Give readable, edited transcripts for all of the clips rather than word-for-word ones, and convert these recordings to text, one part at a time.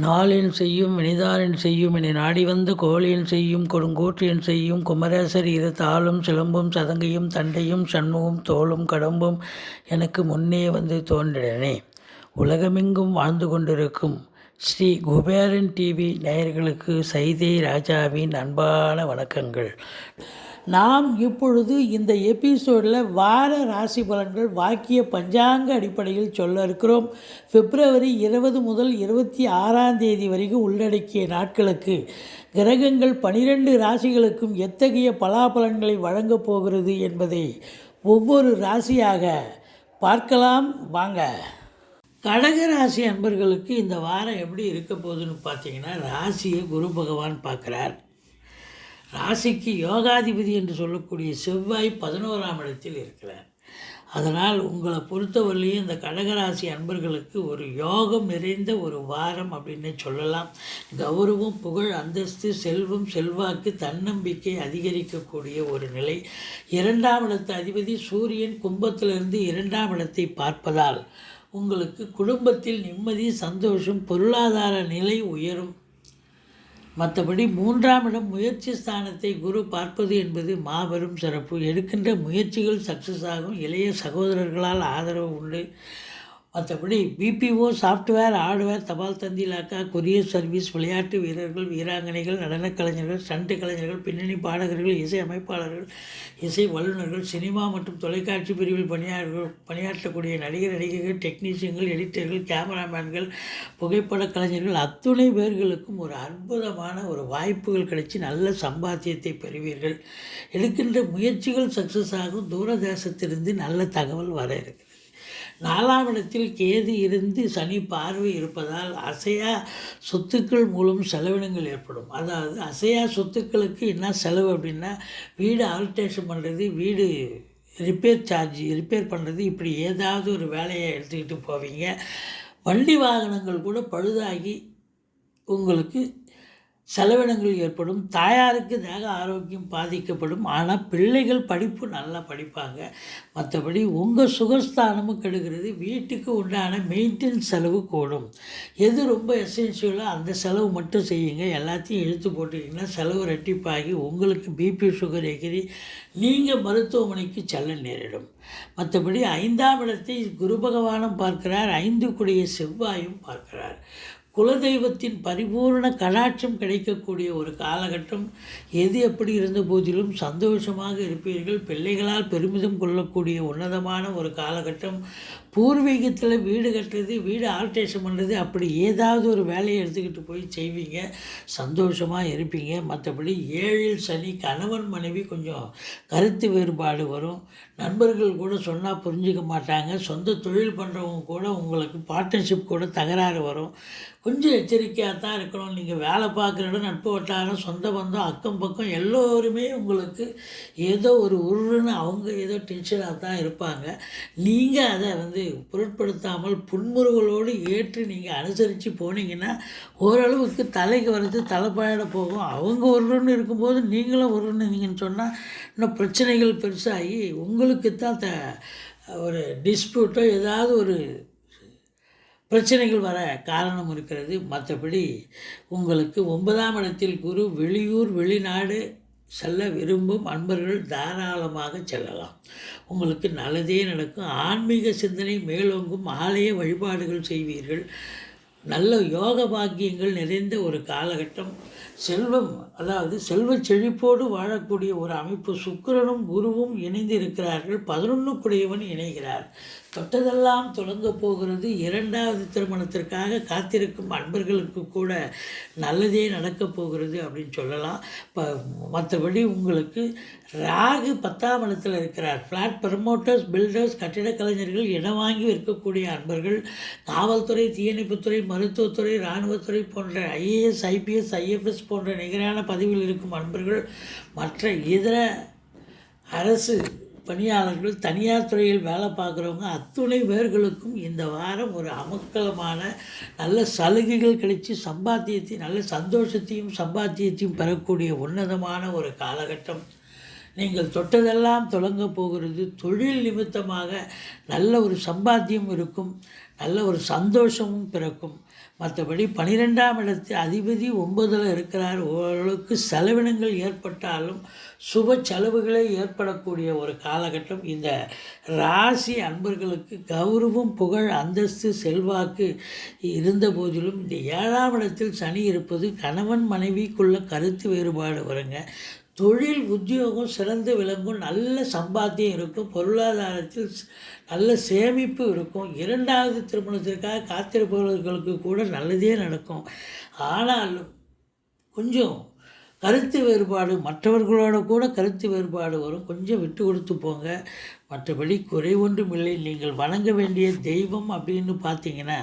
நாளென் செய்யும் வினைதானென் செய்யும் என நாடி வந்த கோளென் செய்யும் கொடுங்கோற்றென் செய்யும் குமரேசர் இரு தாளும் சிலம்பும் சதங்கையும் தண்டையும் சண்முகம் தோளும் கடம்பும் எனக்கு முன்னே வந்து தோன்றினே. உலகமெங்கும் வாழ்ந்து கொண்டிருக்கும் ஸ்ரீ குபேரன் டிவி நேயர்களுக்கு சைதை ராஜாவின் அன்பான வணக்கங்கள். நாம் இப்பொழுது இந்த எபிசோடில் வார ராசி பலன்கள் வாக்கிய பஞ்சாங்க அடிப்படையில் சொல்ல இருக்கிறோம். பிப்ரவரி 20 முதல் 26ஆம் தேதி வரைக்கும் உள்ளடக்கிய நாட்களுக்கு கிரகங்கள் 12 ராசிகளுக்கும் எத்தகைய பலாபலன்களை வழங்கப் போகிறது என்பதை ஒவ்வொரு ராசியாக பார்க்கலாம் வாங்க. கடகராசி அன்பர்களுக்கு இந்த வாரம் எப்படி இருக்க போகுதுன்னு பார்த்தீங்கன்னா, ராசியை குரு பகவான் பார்க்குறார். ராசிக்கு யோகாதிபதி என்று சொல்லக்கூடிய செவ்வாய் 11ஆம் இடத்தில் இருக்கிறார். அதனால் உங்களை பொறுத்தவரையிலேயே இந்த கடகராசி அன்பர்களுக்கு ஒரு யோகம் நிறைந்த ஒரு வாரம் அப்படின்னு சொல்லலாம். கௌரவம், புகழ், அந்தஸ்து, செல்வம், செல்வாக்கு, தன்னம்பிக்கை அதிகரிக்கக்கூடிய ஒரு நிலை. 2ஆம் இடத்து அதிபதி சூரியன் கும்பத்திலிருந்து 2ஆம் இடத்தை பார்ப்பதால் உங்களுக்கு குடும்பத்தில் நிம்மதி, சந்தோஷம், பொருளாதார நிலை உயரும். மற்றபடி 3ஆம் இடம் முயற்சி ஸ்தானத்தை குரு பார்ப்பது என்பது மாபெரும் சிறப்பு. எடுக்கின்ற முயற்சிகள் சக்ஸஸ் ஆகும். இளைய சகோதரர்களால் ஆதரவு உண்டு. மற்றபடி பிபிஓ, சாஃப்ட்வேர், ஹார்ட்வேர், தபால் தந்தி இலாக்கா, கொரியர் சர்வீஸ், விளையாட்டு வீரர்கள், வீராங்கனைகள், நடனக் கலைஞர்கள், ஸ்டண்ட் கலைஞர்கள், பின்னணி பாடகர்கள், இசை அமைப்பாளர்கள், இசை வல்லுநர்கள், சினிமா மற்றும் தொலைக்காட்சி பிரிவில் பணியாற்றக்கூடிய நடிகர், நடிகைகள், டெக்னீஷியன்கள், எடிட்டர்கள், கேமராமேன்கள், புகைப்பட கலைஞர்கள் அத்துணை பேர்களுக்கும் ஒரு அற்புதமான ஒரு வாய்ப்புகள் கிடைச்சி நல்ல சம்பாத்தியத்தை பெறுவீர்கள். எடுக்கின்ற முயற்சிகள் சக்ஸஸ் ஆகும். தூரதேசத்திலிருந்து நல்ல தகவல் வர இருக்குது. 4ஆம் இடத்தில் கேது இருந்து சனி பார்வை இருப்பதால் அசையா சொத்துக்கள் மூலம் செலவினங்கள் ஏற்படும். அதாவது அசையா சொத்துக்களுக்கு என்ன செலவு அப்படின்னா, வீடு ஆல்ட்ரேஷன் பண்ணுறது, வீடு ரிப்பேர் பண்ணுறது, இப்படி ஏதாவது ஒரு வேலையை எடுத்துக்கிட்டு போவீங்க. வண்டி வாகனங்கள் கூட பழுதாகி உங்களுக்கு செலவினங்கள் ஏற்படும். தாயாருக்கு தேக ஆரோக்கியம் பாதிக்கப்படும். ஆனால் பிள்ளைகள் படிப்பு நல்லா படிப்பாங்க. மற்றபடி உங்கள் சுகஸ்தானமும் கெடுகிறது. வீட்டுக்கு உண்டான மெயின்டெனன்ஸ் செலவு கூடும். எது ரொம்ப எசென்ஷியலோ அந்த செலவு மட்டும் செய்யுங்க. எல்லாத்தையும் இழுத்து போட்டிங்கன்னா செலவு ரெட்டிப்பாகி உங்களுக்கு பிபி சுகர் எகிரி நீங்கள் மருத்துவமனைக்கு செல்ல நேரிடும். மற்றபடி 5ஆம் இடத்தை குரு பகவானும் பார்க்கிறார். 5 கூடிய செவ்வாயும் பார்க்கிறார். குலதெய்வத்தின் பரிபூர்ண கடாட்சம் கிடைக்கக்கூடிய ஒரு காலகட்டம். எது எப்படி இருந்த போதிலும் சந்தோஷமாக இருப்பீர்கள். பிள்ளைகளால் பெருமிதம் கொள்ளக்கூடிய உன்னதமான ஒரு காலகட்டம். பூர்வீகத்தில் வீடு கட்டுறது, வீடு ஆல்ட்ரேஷன் பண்ணுறது, அப்படி ஏதாவது ஒரு வேலையை எடுத்துக்கிட்டு போய் செய்வீங்க. சந்தோஷமாக இருப்பீங்க. மற்றபடி 7இல் சனி, கணவன் மனைவி கொஞ்சம் கருத்து வேறுபாடு வரும். நண்பர்கள் கூட சொன்னால் புரிஞ்சிக்க மாட்டாங்க. சொந்த தொழில் பண்ணுறவங்க கூட உங்களுக்கு பார்ட்னர்ஷிப் கூட தகராறு வரும். கொஞ்சம் எச்சரிக்கையாக தான் இருக்கணும். நீங்கள் வேலை பார்க்குற இடம், நட்பு வட்டாரம், சொந்த பந்தம், அக்கம் பக்கம் எல்லோருமே உங்களுக்கு ஏதோ ஒரு உருன்னு அவங்க ஏதோ டென்ஷனாக தான் இருப்பாங்க. நீங்கள் அதை பொருட்படுத்தாமல் புன்முறுவலோடு ஏற்று நீங்கள் அனுசரித்து போனீங்கன்னா ஓரளவுக்கு தலைக்கு வர்றது தலைப்பாயிட போகும். அவங்க ஒருன்னு இருக்கும்போது நீங்களும் ஒருன்னு நீங்கன்னு சொன்னால் இன்னும் பிரச்சனைகள் பெருசாகி உங்களுக்கு தான் ஒரு டிஸ்பியூட்டோ ஏதாவது ஒரு பிரச்சனைகள் வர காரணம் இருக்கிறது. மற்றபடி உங்களுக்கு 9ஆம் இடத்தில் குரு வெளியூர், வெளிநாடு செல்ல விரும்பும் அன்பர்கள் தாராளமாக செல்லலாம். உங்களுக்கு நல்லதே நடக்கும். ஆன்மீக சிந்தனை மேலோங்கும். ஆலய வழிபாடுகள் செய்வீர்கள். நல்ல யோக பாக்கியங்கள் நிறைந்த ஒரு காலகட்டம். செல்வம், அதாவது செல்வ செழிப்போடு வாழக்கூடிய ஒரு அமைப்பு. சுக்கிரனும் குருவும் இணைந்து இருக்கிறார்கள். 11 கூடியவன் இணைகிறார். தொட்டதெல்லாம் தொடங்கப் போகிறது. 2வது திருமணத்திற்காக காத்திருக்கும் அன்பர்களுக்கு கூட நல்லதே நடக்கப் போகிறது அப்படின்னு சொல்லலாம். மற்றபடி உங்களுக்கு ராகு 10ஆம் இடத்தில் இருக்கிறார். ஃப்ளாட் ப்ரமோட்டர்ஸ், பில்டர்ஸ், கட்டிடக் கலைஞர்கள், இடம் வாங்கி விற்கக்கூடிய அன்பர்கள், காவல்துறை, தீயணைப்புத்துறை, மருத்துவத்துறை, இராணுவத்துறை போன்ற ஐஏஎஸ், ஐபிஎஸ், ஐஎஃப்எஸ் போன்ற நிகரான பதவியில் இருக்கும் அன்பர்கள், மற்ற இதர அரசு பணியாளர்கள், தனியார் துறையில் வேலை பார்க்குறவங்க அத்துணை பேர்களுக்கும் இந்த வாரம் ஒரு அமக்கலமான நல்ல சலுகைகள் கிடைச்சி சம்பாத்தியத்தையும் நல்ல சந்தோஷத்தையும் சம்பாத்தியத்தையும் பெறக்கூடிய உன்னதமான ஒரு காலகட்டம். நீங்கள் தொட்டதெல்லாம் தொடங்கப் போகிறது. தொழில் நிமித்தமாக நல்ல ஒரு சம்பாத்தியம் இருக்கும், நல்ல ஒரு சந்தோஷமும் பிறக்கும். மற்றபடி 12ஆம் இடத்து அதிபதி 9ல் இருக்கிறார். ஓரளவுக்கு செலவினங்கள் ஏற்பட்டாலும் சுப செலவுகளே ஏற்படக்கூடிய ஒரு காலகட்டம். இந்த ராசி அன்பர்களுக்கு கௌரவம், புகழ், அந்தஸ்து, செல்வாக்கு இருந்த போதிலும் இந்த 7ஆம் இடத்தில் சனி இருப்பது கணவன் மனைவிக்குள்ள கருத்து வேறுபாடு வருங்க. தொழில் உத்தியோகம் சிறந்து விளங்கும், நல்ல சம்பாத்தியம் இருக்கும், பொருளாதாரத்தில் நல்ல சேமிப்பு இருக்கும். 2வது திருமணத்திற்காக காத்திருப்பவர்களுக்கு கூட நல்லதே நடக்கும். ஆனாலும் கொஞ்சம் கருத்து வேறுபாடு, மற்றவர்களோட கூட கருத்து வேறுபாடு வரும். கொஞ்சம் விட்டு கொடுத்து போங்க. மற்றபடி குறை ஒன்றும் இல்லை. நீங்கள் வணங்க வேண்டிய தெய்வம் அப்படின்னு பார்த்தீங்கன்னா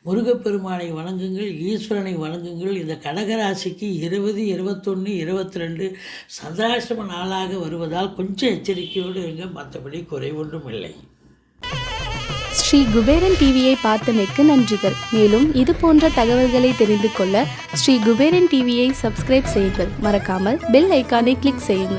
முருகப்பெருமானை வணங்குங்கள், ஈஸ்வரனை வணங்குங்கள். இந்த கடகராசிக்கு 20, 21, 22 சந்திராஷ்டம நாளாக வருவதால் கொஞ்சம் எச்சரிக்கையோடு இருங்க. மற்றபடி குறை ஒன்றும் இல்லை. ஸ்ரீ குபேரன் டிவியை பார்த்தமைக்கு நன்றிகள். மேலும் இது போன்ற தகவல்களை தெரிந்து கொள்ள ஸ்ரீ குபேரன் டிவியை சப்ஸ்கிரைப் செய்யுங்கள். மறக்காமல் பெல் ஐக்கானை கிளிக் செய்யுங்கள்.